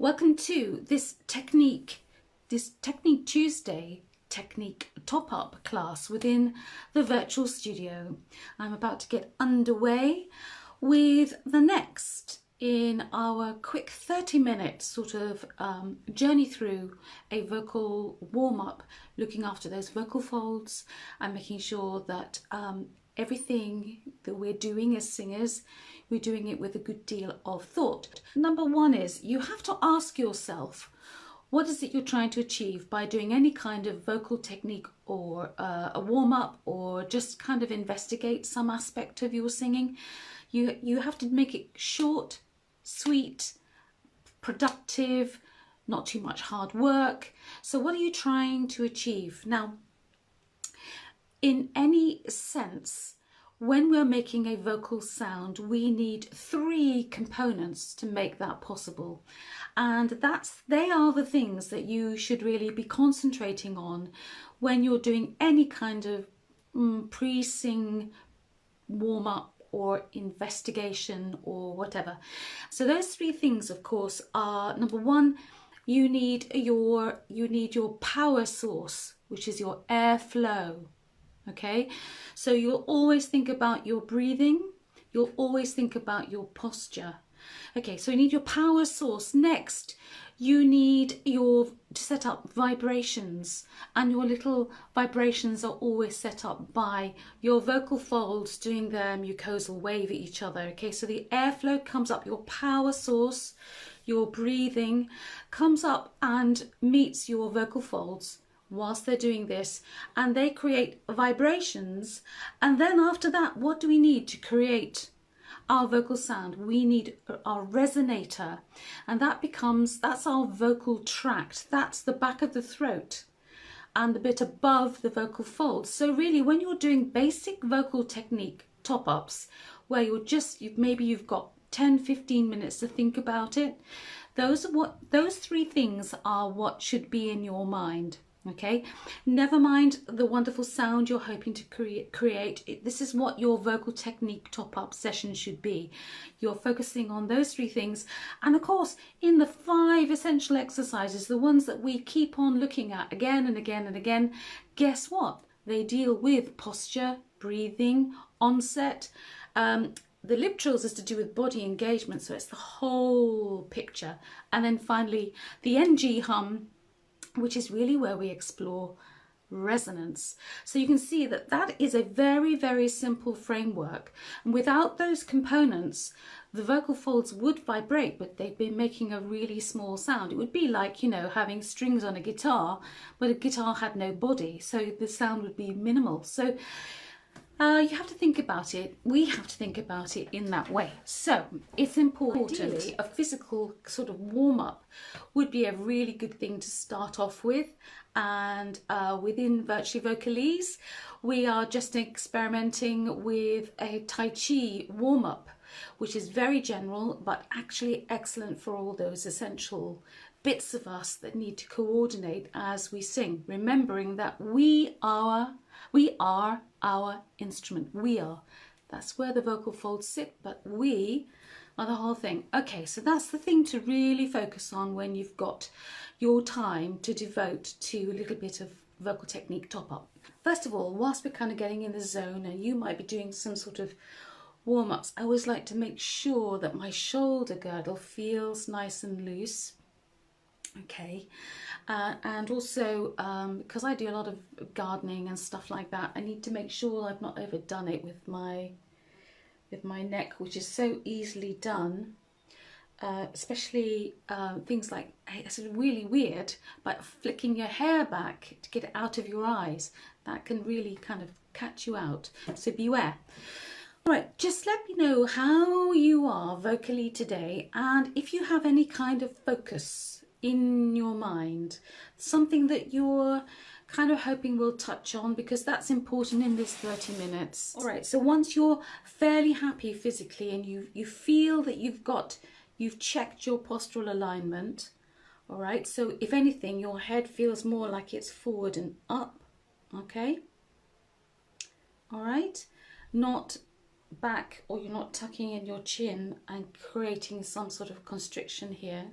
Welcome to this Technique Tuesday technique top-up class within the virtual studio. I'm about to get underway with the next in our quick 30-minute sort of journey through a vocal warm-up, looking after those vocal folds and making sure that everything that we're doing as singers, we're doing it with a good deal of thought. Number one is you have to ask yourself, what is it you're trying to achieve by doing any kind of vocal technique or a warm-up, or just kind of investigate some aspect of your singing. You have to make it short, sweet, productive, not too much hard work. So what are you trying to achieve? Now, in any sense, when we're making a vocal sound, we need three components to make that possible. And they are the things that you should really be concentrating on when you're doing any kind of pre-sing warm-up or investigation or whatever. So those three things, of course, are number one, you need your power source, which is your airflow. Okay, so you'll always think about your breathing, you'll always think about your posture. Okay, so you need your power source. Next, you need to set up vibrations, and your little vibrations are always set up by your vocal folds doing their mucosal wave at each other. Okay, so the airflow comes up, your power source, your breathing comes up and meets your vocal folds whilst they're doing this, and they create vibrations. And then after that, what do we need to create our vocal sound? We need our resonator, and that's our vocal tract. That's the back of the throat and the bit above the vocal folds. So really, when you're doing basic vocal technique top-ups, where maybe you've got 10-15 minutes to think about it, those three things are what should be in your mind. Okay, never mind the wonderful sound you're hoping to create. This is what your vocal technique top-up session should be. You're focusing on those three things, and of course in the 5 essential exercises, the ones that we keep on looking at again and again and again, guess what? They deal with posture, breathing, onset. The lip trills is to do with body engagement, so it's the whole picture. And then finally the NG hum, which is really where we explore resonance. So you can see that that is a very, very simple framework. And without those components, the vocal folds would vibrate, but they'd be making a really small sound. It would be like, you know, having strings on a guitar, but a guitar had no body, so the sound would be minimal. So you have to think about it. We have to think about it in that way. So it's important. Ideally, a physical sort of warm-up would be a really good thing to start off with. And within Virtually Vocalise, we are just experimenting with a Tai Chi warm-up, which is very general, but actually excellent for all those essential bits of us that need to coordinate as we sing, remembering that we are our instrument. That's where the vocal folds sit, but we are the whole thing. Okay, so that's the thing to really focus on when you've got your time to devote to a little bit of vocal technique top-up. First of all, whilst we're kind of getting in the zone and you might be doing some sort of warm-ups, I always like to make sure that my shoulder girdle feels nice and loose. Okay, and also because I do a lot of gardening and stuff like that, I need to make sure I've not overdone it with my neck, which is so easily done, especially things like, it's really weird, but flicking your hair back to get it out of your eyes, that can really kind of catch you out, so beware. All right, just let me know how you are vocally today, and if you have any kind of focus in your mind, something that you're kind of hoping we'll touch on, because that's important in this 30 minutes. All right, so once you're fairly happy physically and you feel that you've checked your postural alignment, all right, so if anything, your head feels more like it's forward and up, okay? All right, not back, or you're not tucking in your chin and creating some sort of constriction here,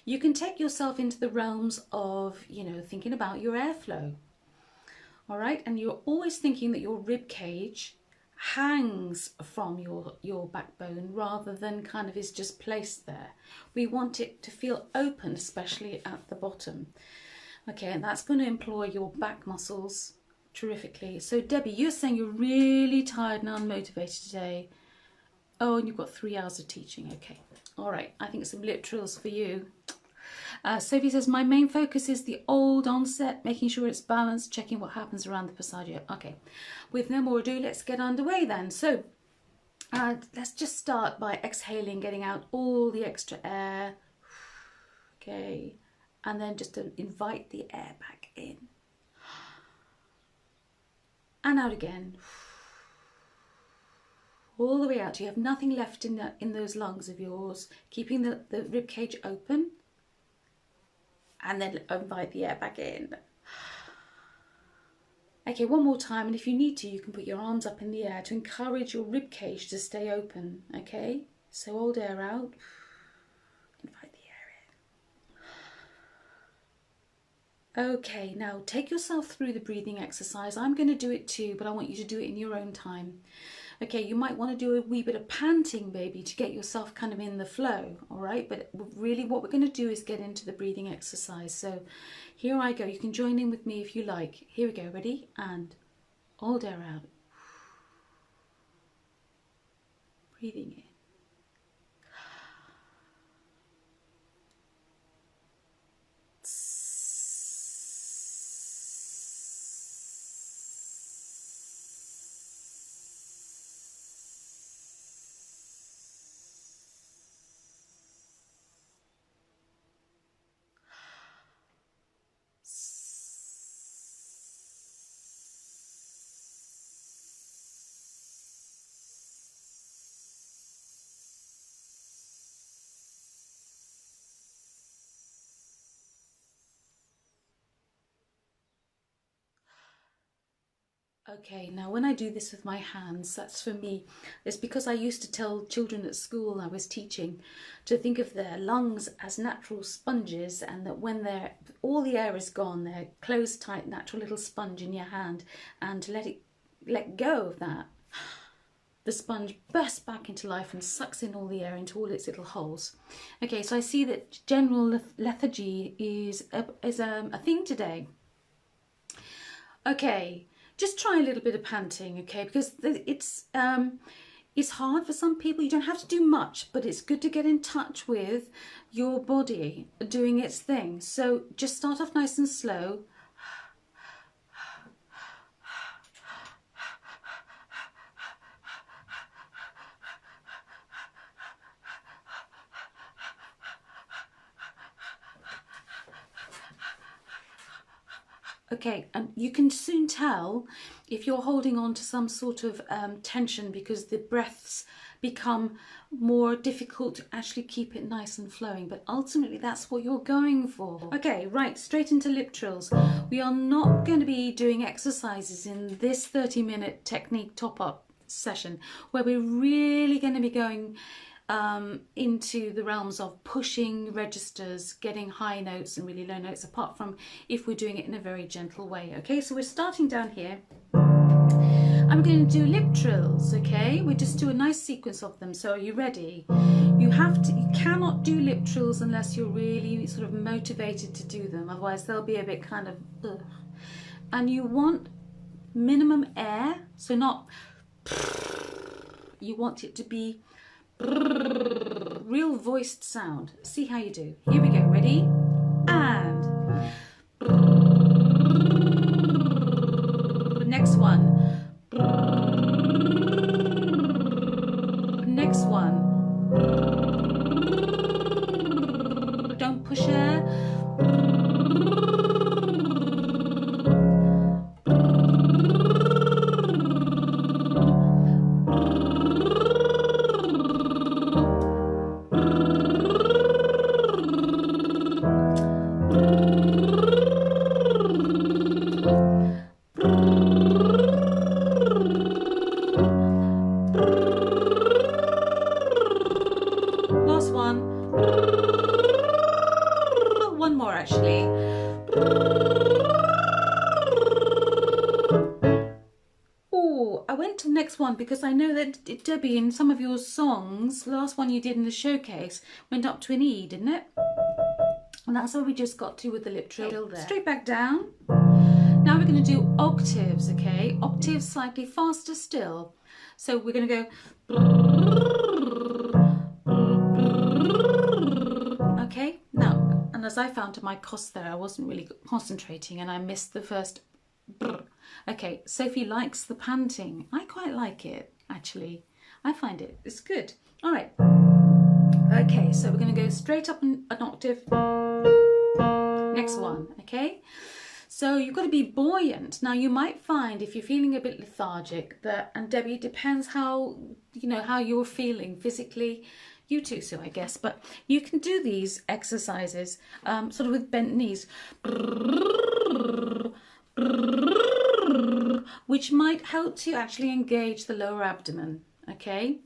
you can take yourself into the realms of, you know, thinking about your airflow. All right, and you're always thinking that your rib cage hangs from your backbone rather than kind of is just placed there. We want it to feel open, especially at the bottom. Okay, and that's going to employ your back muscles terrifically. So Debbie, you're saying you're really tired and unmotivated today. Oh, and you've got 3 hours of teaching. Okay, all right, I think some lip trills for you. Sophie says, my main focus is the old onset, making sure it's balanced, checking what happens around the passaggio. Okay, with no more ado, let's get underway then. So let's just start by exhaling, getting out all the extra air. Okay, and then just to invite the air back in. And out again. All the way out. You have nothing left in those lungs of yours, keeping the rib cage open. And then invite the air back in. Okay, one more time, and if you need to, you can put your arms up in the air to encourage your rib cage to stay open. Okay, so hold air out, invite the air in. Okay, now take yourself through the breathing exercise. I'm going to do it too, but I want you to do it in your own time. Okay, you might want to do a wee bit of panting maybe to get yourself kind of in the flow, all right? But really what we're going to do is get into the breathing exercise. So here I go. You can join in with me if you like. Here we go. Ready? And hold air out. Breathing in. Okay, now when I do this with my hands, that's for me. It's because I used to tell children at school I was teaching to think of their lungs as natural sponges, and that when all the air is gone, they're closed tight, natural little sponge in your hand, and to let go of that. The sponge bursts back into life and sucks in all the air into all its little holes. Okay, so I see that general lethargy is a theme today. Okay. Just try a little bit of panting, okay, because it's hard for some people. You don't have to do much, but it's good to get in touch with your body doing its thing. So just start off nice and slow. Okay, and you can soon tell if you're holding on to some sort of tension, because the breaths become more difficult to actually keep it nice and flowing, but ultimately that's what you're going for. Okay, right, straight into lip trills. We are not going to be doing exercises in this 30-minute technique top-up session, where we're really going to be going into the realms of pushing registers, getting high notes and really low notes, apart from if we're doing it in a very gentle way. Okay, so we're starting down here. I'm going to do lip trills, okay? We just do a nice sequence of them. So are you ready? You cannot do lip trills unless you're really sort of motivated to do them, otherwise they'll be a bit kind of ugh. And you want minimum air, so not, you want it to be real voiced sound. See how you do. Here we go. Ready? And next one. Next one. Don't push air. last one. One more actually. Oh, I went to the next one because I know that Debbie, in some of your songs, the last one you did in the showcase, went up to an E, didn't it? And that's where we just got to with the lip trill there. Straight back down. Now we're going to do octaves, okay? Octaves slightly faster still. So we're going to go. Okay, now, and as I found to my cost there, I wasn't really concentrating and I missed the first. Okay, Sophie likes the panting. I quite like it, actually. I find it's good. All right. Okay, so we're going to go straight up an octave. Next one, okay? So you've got to be buoyant. Now you might find if you're feeling a bit lethargic that, and Debbie, it depends how, you know, how you're feeling physically. You too, so I guess, but you can do these exercises sort of with bent knees, which might help to actually engage the lower abdomen, okay?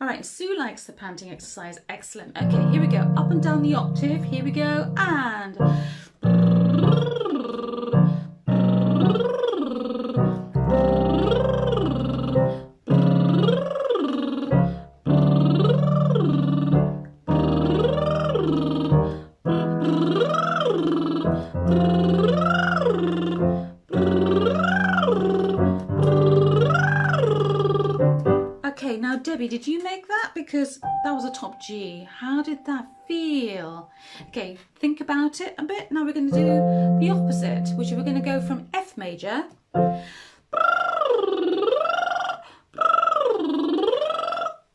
All right, Sue likes the panting exercise. Excellent. Okay, here we go. Up and down the octave. Here we go. And... Okay, now Debbie, did you make that? Because that was a top G. How did that feel? Okay, think about it a bit. Now we're going to do the opposite, which we're going to go from F major.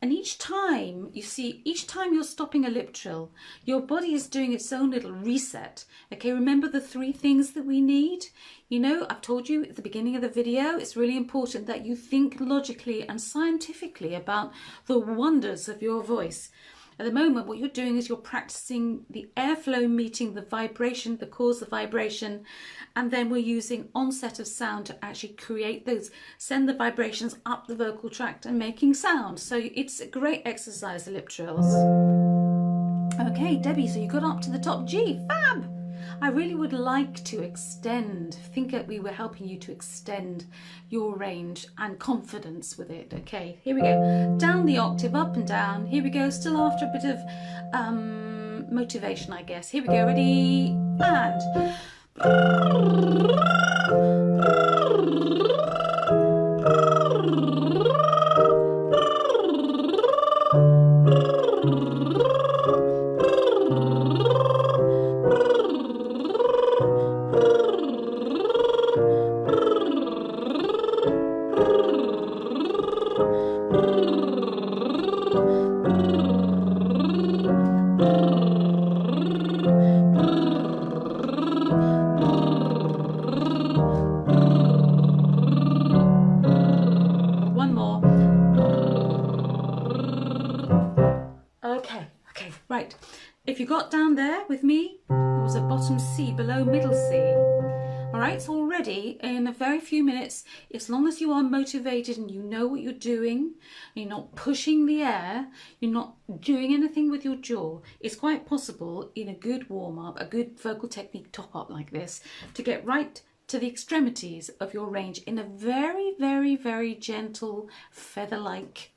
And each time, you see, each time you're stopping a lip trill, your body is doing its own little reset. Okay, remember the 3 things that we need? You know, I've told you at the beginning of the video, it's really important that you think logically and scientifically about the wonders of your voice. At the moment, what you're doing is you're practicing the airflow meeting the vibration, the cause of vibration, and then we're using onset of sound to actually create those, send the vibrations up the vocal tract and making sound. So it's a great exercise, the lip trills. Okay, Debbie, so you got up to the top G, fab! I really would like to extend, think that we were helping you to extend your range and confidence with it. Okay, here we go. Down the octave, up and down. Here we go, still after a bit of motivation, I guess. Here we go, ready, and... Right, if you got down there with me, there was a bottom C below middle C. All right, so already in a very few minutes, as long as you are motivated and you know what you're doing, you're not pushing the air, you're not doing anything with your jaw, it's quite possible in a good warm-up, a good vocal technique top-up like this, to get right to the extremities of your range in a very, very, very gentle, feather-like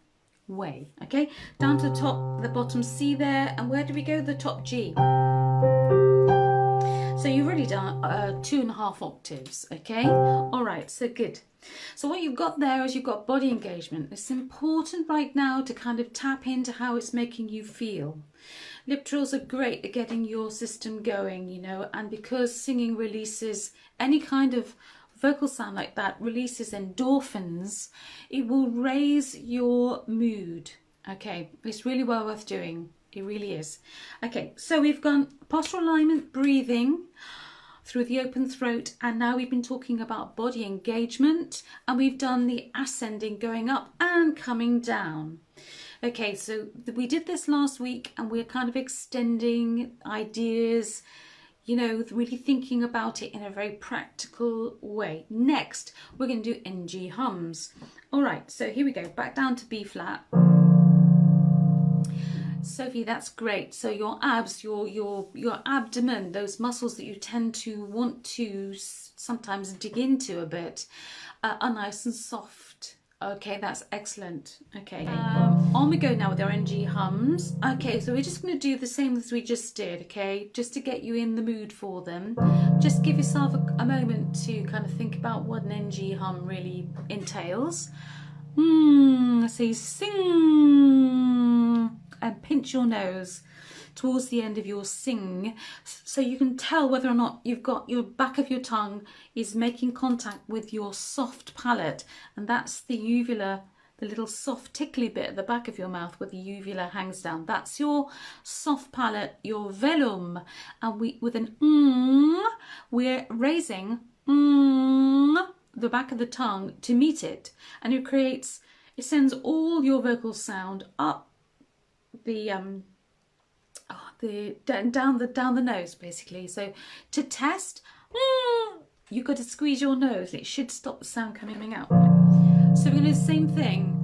way. Okay, down to the top, the bottom C there, and where do we go? The top G. So you've already done 2.5 octaves. Okay, all right, so good. So what you've got there is you've got body engagement. It's important right now to kind of tap into how it's making you feel. Lip trills are great at getting your system going, you know, and because singing releases any kind of vocal sound like that, releases endorphins, it will raise your mood. Okay, it's really well worth doing. It really is. Okay, so we've gone postural alignment, breathing through the open throat, and now we've been talking about body engagement, and we've done the ascending, going up and coming down. Okay, so we did this last week, and we're kind of extending ideas, you know, really thinking about it in a very practical way. Next, we're going to do NG hums. All right, so here we go, back down to B flat. Sophie, that's great. So your abs, your abdomen, those muscles that you tend to want to sometimes dig into a bit, are nice and soft. Okay, that's excellent. Okay, on we go now with our NG hums. Okay, so we're just going to do the same as we just did, okay, just to get you in the mood for them. Just give yourself a moment to kind of think about what an NG hum really entails. Say sing and pinch your nose towards the end of your sing, so you can tell whether or not you've got your back of your tongue is making contact with your soft palate, and that's the uvula, the little soft tickly bit at the back of your mouth where the uvula hangs down. That's your soft palate, your velum, and with an we're raising the back of the tongue to meet it, and it sends all your vocal sound up down the nose, basically. So to test, you've got to squeeze your nose. It should stop the sound coming out. So we're going to do the same thing.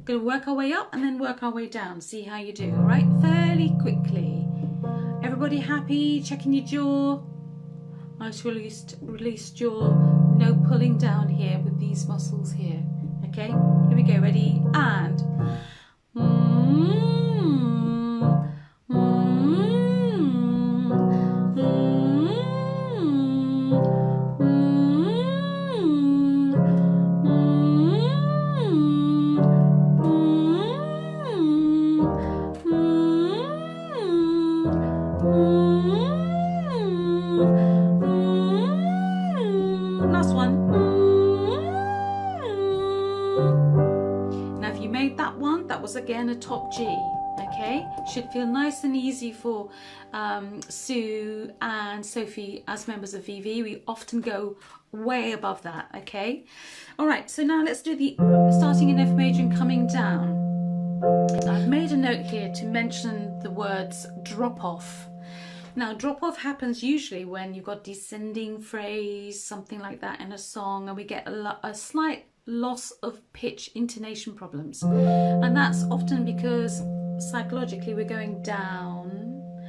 Going to work our way up and then work our way down. See how you do. All right, fairly quickly. Everybody happy? Checking your jaw. Nice released jaw. No pulling down here with these muscles here. Okay, here we go. Ready? And last one. Now if you made that one, that was again a top G. Okay, should feel nice and easy for Sue and Sophie as members of VV. We often go way above that. Okay, all right, so now let's do the starting in F major and coming down. I've made a note here to mention the words drop off. Now, drop off happens usually when you've got descending phrase, something like that in a song, and we get a slight loss of pitch, intonation problems. And that's often because psychologically we're going down,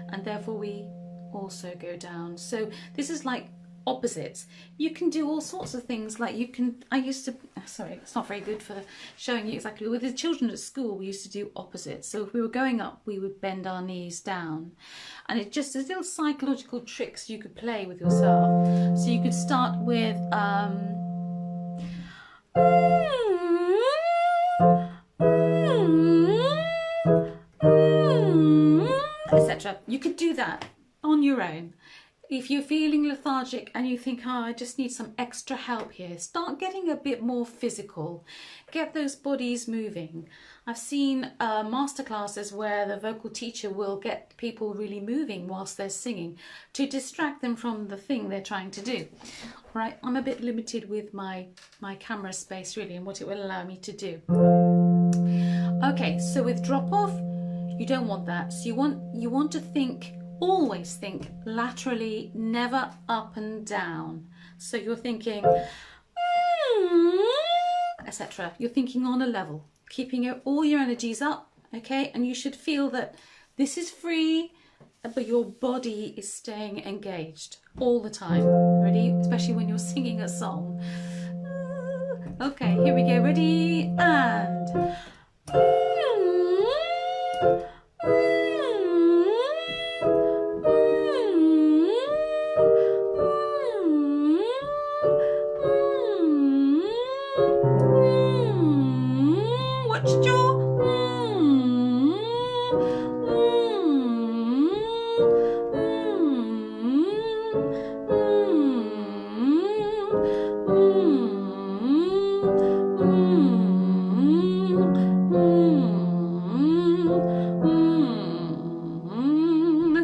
and therefore we also go down. So this is like opposites. You can do all sorts of things, like sorry, it's not very good for showing you exactly. With the children at school, we used to do opposites. So if we were going up, we would bend our knees down. And it's just little psychological tricks you could play with yourself. So you could start with etc. You could do that on your own. If you're feeling lethargic and you think, oh, I just need some extra help here, start getting a bit more physical. Get those bodies moving. I've seen masterclasses where the vocal teacher will get people really moving whilst they're singing to distract them from the thing they're trying to do. Right, I'm a bit limited with my camera space really and what it will allow me to do. Okay, so with drop off, you don't want that. So you want to think, always think laterally, never up and down. So you're thinking, etc. You're thinking on a level, keeping all your energies up, okay? And you should feel that this is free, but your body is staying engaged all the time. Ready? Especially when you're singing a song. Okay, here we go. Ready? And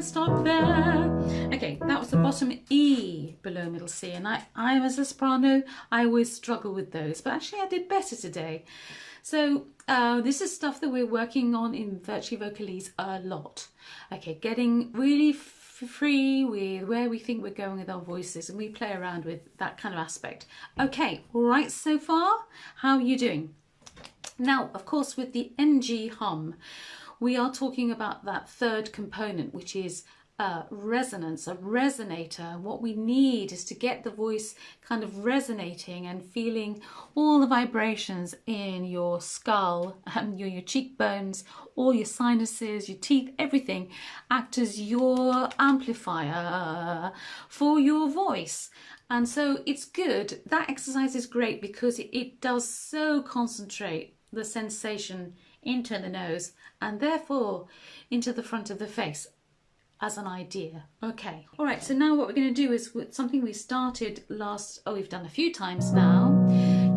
stop there. Okay, that was the bottom E below middle C, and I as a soprano, I always struggle with those, but actually I did better today. So this is stuff that we're working on in Virtually Vocalise a lot. Okay, getting really free with where we think we're going with our voices, and we play around with that kind of aspect. Okay, all right so far? How are you doing? Now, of course, with the NG hum, we are talking about that third component, which is resonance, a resonator. What we need is to get the voice kind of resonating and feeling all the vibrations in your skull, your cheekbones, all your sinuses, your teeth, everything act as your amplifier for your voice. And so it's good. That exercise is great because it does so concentrate the sensation into the nose and therefore into the front of the face as an idea. Okay, all right, so now what we're going to do is something we started we've done a few times now,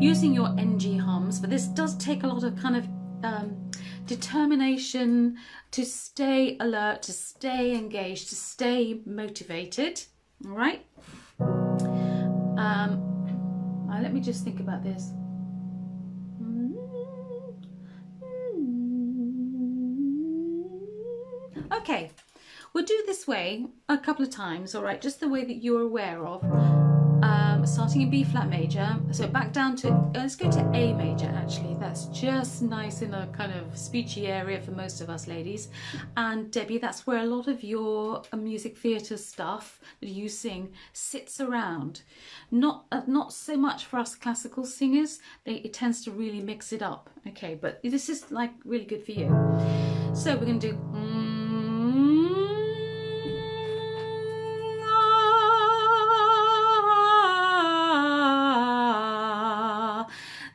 using your NG hums, but this does take a lot of kind of determination to stay alert, to stay engaged, to stay motivated. All right, let me just think about this. Okay, we'll do this way a couple of times, all right, just the way that you're aware of. Starting in B flat major, so back down to, let's go to A major actually, that's just nice in a kind of speechy area for most of us ladies. And Debbie, that's where a lot of your music theatre stuff that you sing sits around. Not so much for us classical singers, it tends to really mix it up. Okay, but this is like really good for you. So we're going to do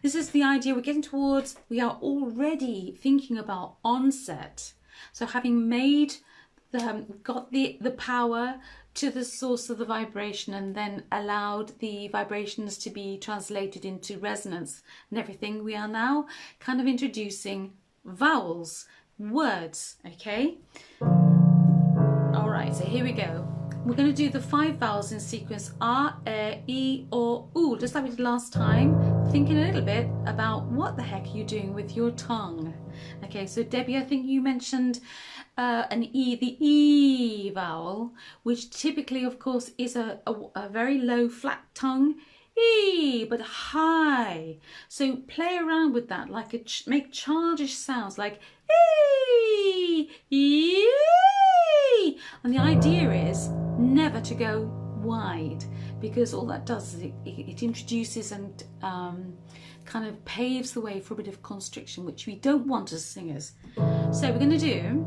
this is the idea we're getting towards. We are already thinking about onset. So having made got the power to the source of the vibration and then allowed the vibrations to be translated into resonance and everything, we are now kind of introducing vowels, words, okay? All right, so here we go. We're going to do the 5 vowels in sequence: R, E, O, U, just like we did last time, thinking a little bit about what the heck you're doing with your tongue. Okay, so Debbie, I think you mentioned an E, the E vowel, which typically, of course, is a very low flat tongue. E, but high. So play around with that, like make childish sounds like E, E. And the idea is never to go wide, because all that does is it introduces and kind of paves the way for a bit of constriction, which we don't want as singers. So we're going to do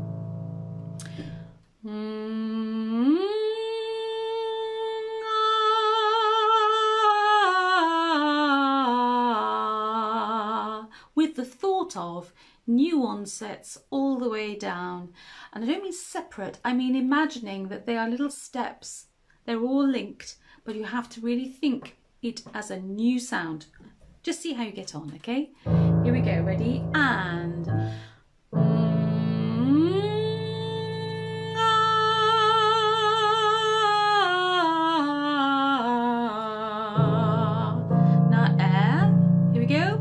with the thought of new onsets all the way down. And I don't mean separate, I mean imagining that they are little steps. They're all linked, but you have to really think it as a new sound. Just see how you get on, okay? Here we go, ready? And now air, here we go.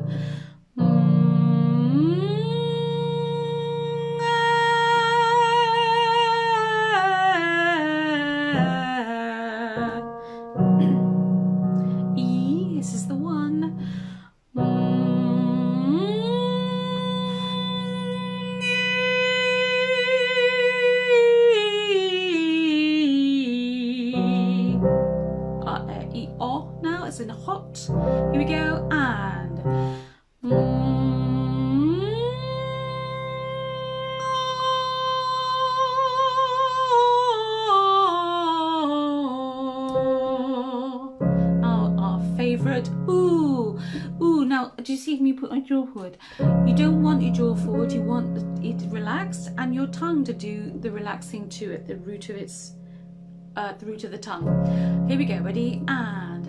In hot, here we go, and our favourite ooh. Now do you see when you put my jaw forward, you don't want your jaw forward, you want it relaxed and your tongue to do the relaxing to it, the root of its the root of the tongue. Here we go, ready, and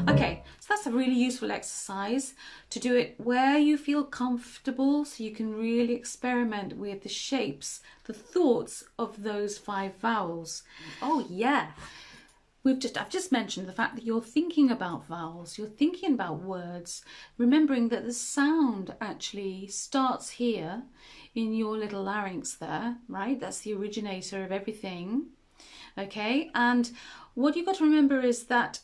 okay, so that's a really useful exercise to do it where you feel comfortable, so you can really experiment with the shapes, the thoughts of those 5 vowels. Oh yeah. I've just mentioned the fact that you're thinking about vowels, you're thinking about words, remembering that the sound actually starts here in your little larynx there, right? That's the originator of everything, okay? And what you've got to remember is that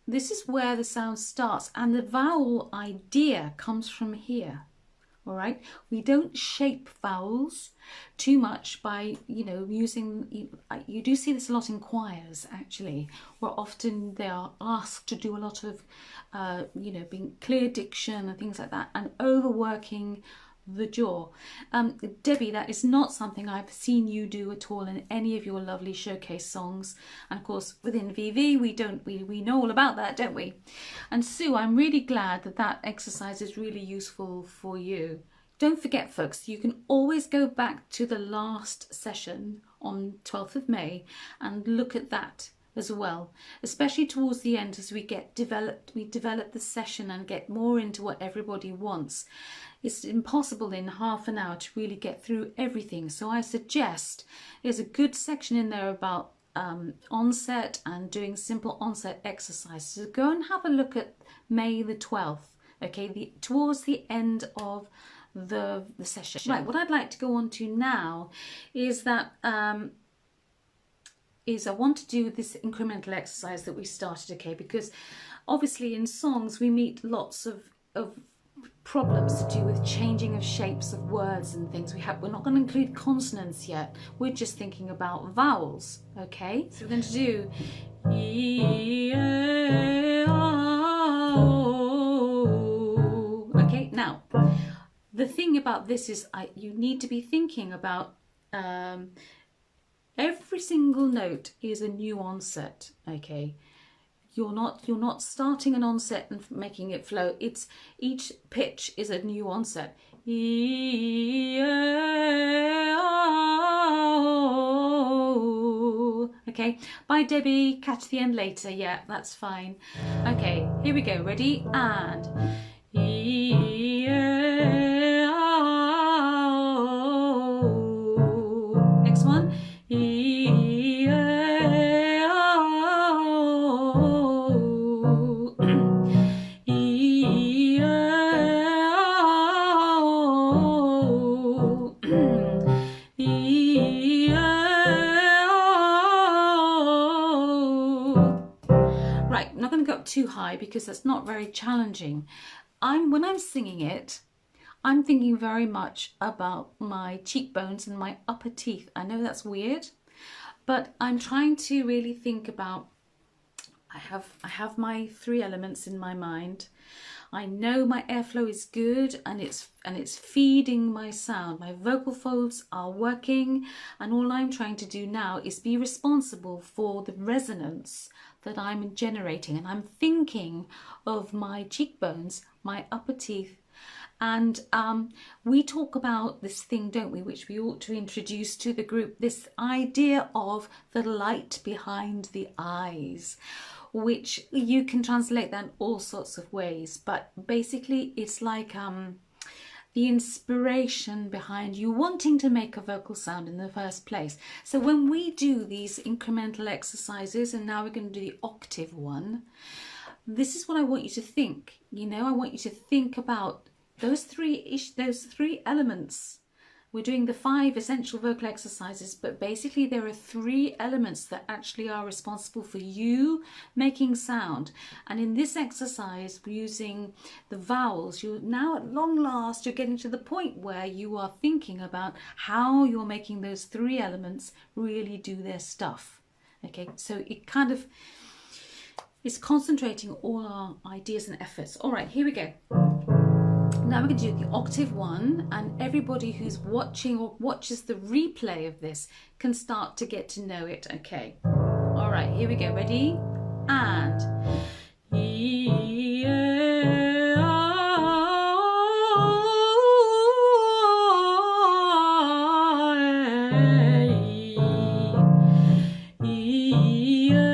this is where the sound starts, and the vowel idea comes from here. All right, we don't shape vowels too much by, using, you do see this a lot in choirs actually, where often they are asked to do a lot of, being clear diction and things like that, and overworking the jaw. Debbie, that is not something I've seen you do at all in any of your lovely showcase songs. And of course, within VV, we know all about that, don't we? And Sue, I'm really glad that that exercise is really useful for you. Don't forget, folks, you can always go back to the last session on 12th of May and look at that as well, especially towards the end as we develop the session and get more into what everybody wants. It's impossible in half an hour to really get through everything, so I suggest there's a good section in there about onset and doing simple onset exercises. So go and have a look at May the 12th, okay, towards the end of the session. Right, what I'd like to go on to now is that I want to do this incremental exercise that we started, okay, because obviously in songs we meet lots of problems to do with changing of shapes of words and things. We're not going to include consonants yet, we're just thinking about vowels, okay? So we're going to do E, A, O. Okay, now the thing about this is you need to be thinking about every single note is a new onset, okay? You're not starting an onset and making it flow. It's each pitch is a new onset. E, A, O. Okay, bye Debbie, catch the end later. Yeah, that's fine. Okay, here we go. Ready? And E, A, O. Next one. E, A, O. E, A, O. E, A, O. Right, I'm not going to go up too high because that's not very challenging. When I'm singing it, I'm thinking very much about my cheekbones and my upper teeth. I know that's weird, but I'm trying to really think about, I have my three elements in my mind. I know my airflow is good and it's feeding my sound. My vocal folds are working, and all I'm trying to do now is be responsible for the resonance that I'm generating. And I'm thinking of my cheekbones, my upper teeth, and we talk about this thing, don't we, which we ought to introduce to the group, this idea of the light behind the eyes, which you can translate that in all sorts of ways, but basically it's like the inspiration behind you wanting to make a vocal sound in the first place. So when we do these incremental exercises, and now we're going to do the octave one, this is what I want you to think. I want you to think about those three elements. We're doing the 5 essential vocal exercises, but basically there are 3 elements that actually are responsible for you making sound. And in this exercise, we're using the vowels. You're now at long last, you're getting to the point where you are thinking about how you're making those 3 elements really do their stuff. Okay, so it kind of is concentrating all our ideas and efforts. All right, here we go. Now we're going to do the octave one, and everybody who's watching or watches the replay of this can start to get to know it, okay? All right, here we go. Ready? And E, A, O, E, E, A,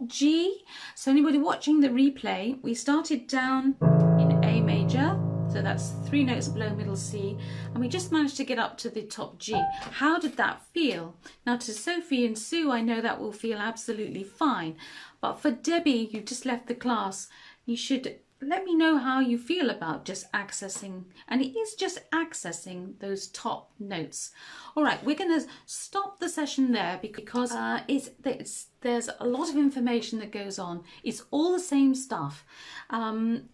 G. So anybody watching the replay, we started down in A major, so that's 3 notes below middle C, and we just managed to get up to the top G. How did that feel? Now to Sophie and Sue, I know that will feel absolutely fine, but for Debbie, you just left the class, you should let me know how you feel about just accessing, and it is just accessing those top notes. All right, we're going to stop the session there because there's a lot of information that goes on. It's all the same stuff, and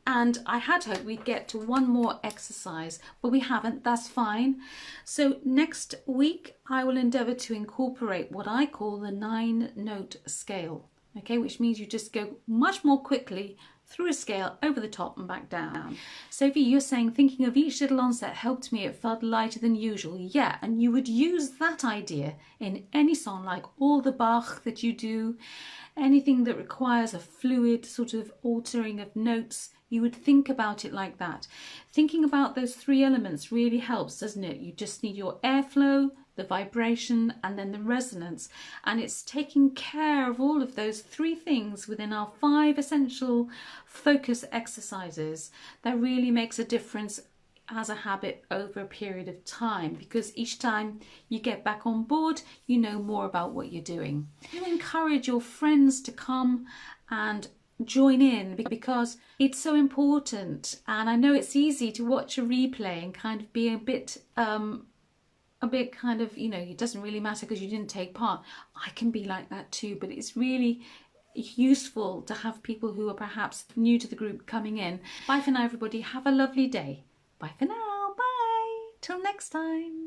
I had hoped we'd get to one more exercise, but we haven't. That's fine. So next week I will endeavour to incorporate what I call the 9-note scale, okay, which means you just go much more quickly through a scale, over the top and back down. Sophie, you're saying thinking of each little onset helped me, it felt lighter than usual. Yeah, and you would use that idea in any song, like all the Bach that you do, anything that requires a fluid sort of altering of notes, you would think about it like that. Thinking about those 3 elements really helps, doesn't it? You just need your airflow, the vibration, and then the resonance, and it's taking care of all of those 3 things within our 5 essential focus exercises that really makes a difference as a habit over a period of time, because each time you get back on board, you know more about what you're doing. You encourage your friends to come and join in because it's so important, and I know it's easy to watch a replay and kind of be a bit kind of, you know, it doesn't really matter because you didn't take part. I can be like that too, but it's really useful to have people who are perhaps new to the group coming in. Bye for now, everybody. Have a lovely day. Bye for now. Bye. Till next time.